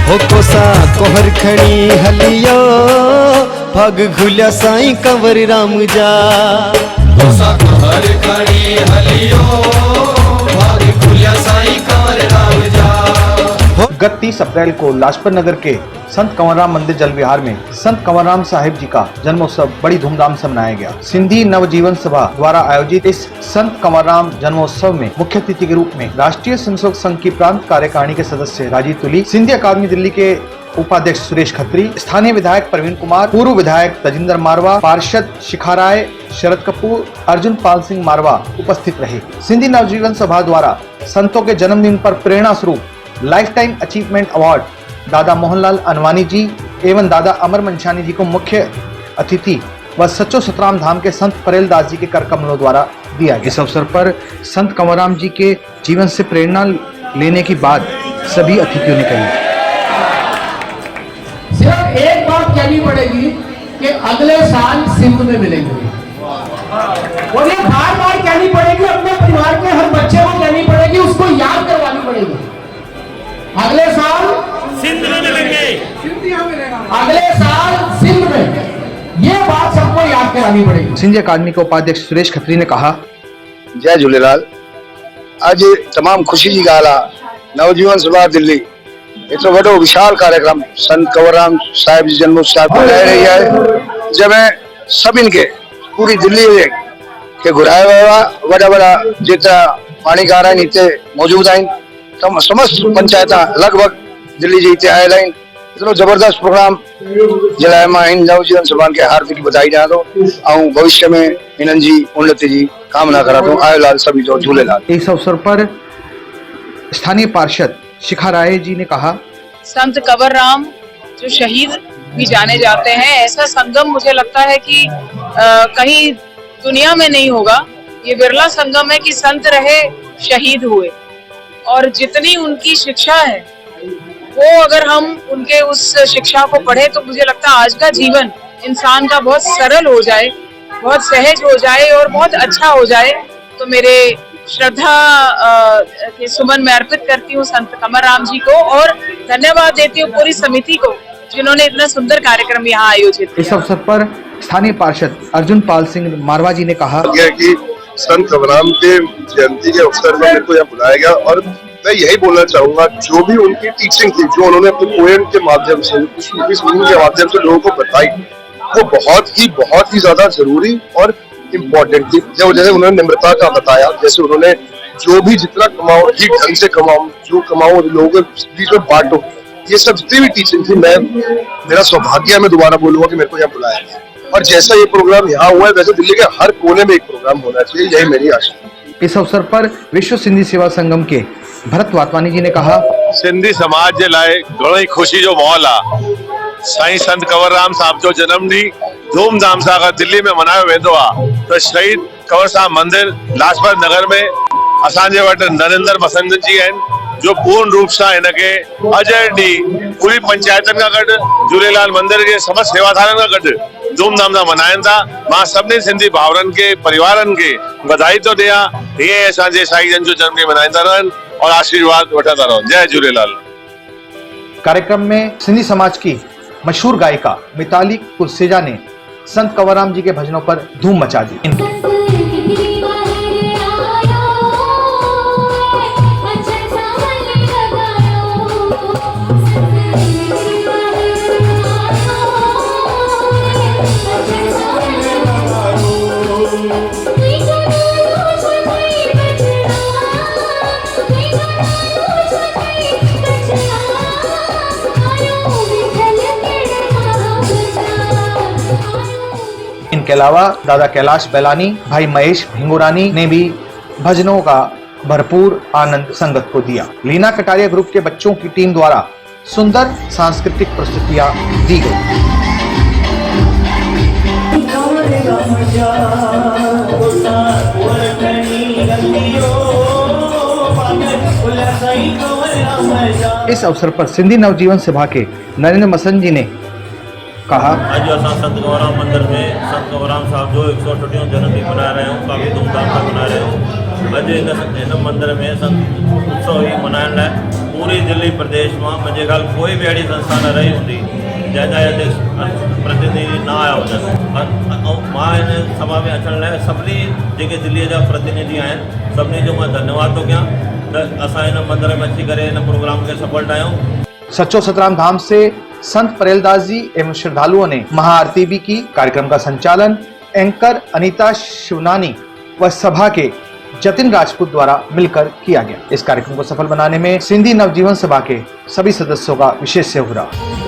हो कोसा कोहर खणी हलियो भाग खुल्या साईं कंवर राम जा। कोसा कोहर खणी हलियो भाग खुल्या साईं कंवर राम जा। गत 30 अप्रैल को लाजपत नगर के संत कंवरराम मंदिर जल विहार में संत कंवरराम साहिब जी का जन्मोत्सव बड़ी धूमधाम से मनाया गया। सिंधी नवजीवन सभा द्वारा आयोजित इस संत कंवरराम जन्मोत्सव में मुख्य अतिथि के रूप में राष्ट्रीय स्वयंसेवक संघ की प्रांत कार्यकारिणी के सदस्य राजीव तुली, सिंधी अकादमी दिल्ली के उपाध्यक्ष सुरेश खत्री, स्थानीय विधायक प्रवीण कुमार, पूर्व विधायक तजिंदर मारवा, पार्षद शिखा राय, शरद कपूर, अर्जुन पाल सिंह मारवा उपस्थित रहे। सिंधी नवजीवन सभा द्वारा संतों के जन्मदिन पर प्रेरणा स्वरूप लाइफ टाइम अचीवमेंट अवार्ड दादा मोहनलाल अनवानी जी एवं दादा अमर मंशानी जी को मुख्य अतिथि व सच्चो सतराम धाम के संत परेल दास जी के कर कमलों द्वारा दिया गया। इस अवसर पर संत कंवरराम जी के जीवन से प्रेरणा लेने की बात सभी अतिथियों ने कही। सिर्फ एक बात कहनी पड़ेगी कि अगले साल सिंध में मिलेंगे, और ये बार बार कहनी पड़ेगी, अपने परिवार के हर बच्चे को कहनी पड़ेगी, उसको याद करवानी पड़ेगी। अगले साल सिंध में मिलेंगे, अगले साल सिंध में, ये बात सबको याद करानी पड़ेगी। सिंधी अकादमी के उपाध्यक्ष सुरेश खत्री ने कहा, जय झूलेलाल। आज तमाम खुशी की ॻाल्हि आहे, नवजीवन सभा दिल्ली एतिरो वॾो विशाल कार्यक्रम संत कंवरराम साहिब जी जन्मोत्सव मल्हाए रही आहे, जंहिंमें सभिनि खे पूरी दिल्ली खे घुरायो वियो आहे। वॾा वॾा जेतिरा पाणीकार आहिनि हिते मौजूद आहिनि, समस्त पंचायतां लगभग दिल्ली जी हिते आयल आहिनि। इतनो जबरदस्त प्रोग्राम जे लाइ मां इन नवजीवन सभा खे हार्दिक बधाई ॾियां थो ऐं भविष्य में हिननि जी उन्नति जी कामना करां थो। आयो लाल सभी जो झूलेलाल। इस अवसर पर स्थानीय पार्षद शिखा राय जी ने कहा, संत कंवरराम जो शहीद भी जाने जाते हैं, ऐसा संगम मुझे लगता है कि कहीं दुनिया में नहीं होगा। ये बिरला संगम है कि संत रहे शहीद हुए, और जितनी उनकी शिक्षा है वो अगर हम उनके उस शिक्षा को पढ़े तो मुझे लगता है आज का जीवन इंसान का बहुत सरल हो जाए, बहुत सहज हो जाए और बहुत अच्छा हो जाए। तो मेरे श्रद्धा के सुमन मैं अर्पित करती हूँ संत कंवरराम जी को, और धन्यवाद देती हूँ पूरी समिति को जिन्होंने इतना सुंदर कार्यक्रम यहाँ आयोजित किया। इस अवसर पर स्थानीय पार्षद अर्जुन पाल सिंह मारवा जी ने कहा कि संत कंवरराम के जयंती के अवसर में मेरे को यहाँ बुलाया गया, और मैं यही बोलना चाहूंगा, जो भी उनकी टीचिंग थी, जो उन्होंने अपने पोएम के माध्यम से, के माध्यम से लोगों को बताई, वो बहुत ही ज्यादा जरूरी और इम्पोर्टेंट थी। जैसे उन्होंने निम्रता का बताया, जैसे उन्होंने जो भी जितना कमाओ ठीक ढंग से कमाओ, जो कमाओ लोगों के बीच में बांटो, ये सब जितनी भी टीचिंग थी, मेरा सौभाग्य है, मैं दोबारा बोलूंगा कि मेरे को यहाँ बुलाया गया। और जैसा ये प्रोग्राम यहाँ हुआ है, वैसे दिल्ली के हर कोने में एक प्रोग्राम होना चाहिए, यही मेरी आशा है। इस अवसर पर विश्व सिंधी सेवा संगम के भरत वातवानी जी ने कहा, सिंधी समाज जे लाइ घणो ई खुशी जो माहौल आहे। साईं संत कंवरराम साहिब जो जन्म ॾींहुं धूमधाम सां अगरि दिल्ली में मल्हायो वेंदो आहे त शहीद कंवर साहिब मंदिर लाजपत नगर में असांजे वटि नरेंद्र मसंद जी आहिनि, जो पूर्ण रूप सां हिनखे अॼु ॾींहुं पूरी पंचायतनि खां गॾु झूलेलाल मंदिर जे समस्त सेवाधारनि खां गॾु धूमधाम सां मल्हाइनि था। मां सभिनी सिंधी भाउरनि खे, परिवारनि खे बधाई थो ॾियां। हीअं असांजे साईं जन जो जन्मॾींहुं मल्हाईंदा रहनि और आशीर्वाद वठंदा रहनि। जय झूलेलाल। कार्यक्रम में सिंधी समाज की मशहूर गायिका मिताली कुरसेजा ने संत कंवरराम जी के भजनों पर धूम मचा दी। इनके अलावा दादा कैलाश बैलानी, भाई महेश भिंगुरानी ने भी भजनों का भरपूर आनंद संगत को दिया। लीना कटारिया ग्रुप के बच्चों की टीम द्वारा सुंदर सांस्कृतिक प्रस्तुतियां दी गई। इस अवसर पर सिंधी नवजीवन सभा के नरेंद्र मसंद जी ने कहा, आज असां संत कंवरराम मंदिर में संत कंवरराम साहब जो 138 जन्मदिन मना रहे हूँ, काफ़ी धूमधाम से मना रहे हूँ। अॼु हिन मंदिर में संत उत्सव ही मनाइण लाइ पूरे दिल्ली प्रदेश में मुझे ख्याल कोई भी अड़ी संस्था न रही होंगी जैसा अध्यक्ष प्रतिनिधि ना आया हुजनि मां इन सभा में अचण लाइ सभिनी जेके दिल्लीअ जा प्रतिनिधि आहिनि सभिनी जो मां धन्यवाद थो कयां त असां इन मंदिर में अची करे इन प्रोग्राम खे सफल ठाहियूं। सच्चो सतराम धाम से संत परेलदास जी एवं श्रद्धालुओं ने महाआरती भी की। कार्यक्रम का संचालन एंकर अनीता शिवनानी व सभा के जतिन राजपूत द्वारा मिलकर किया गया। इस कार्यक्रम को सफल बनाने में सिंधी नवजीवन सभा के सभी सदस्यों का विशेष सहयोग रहा।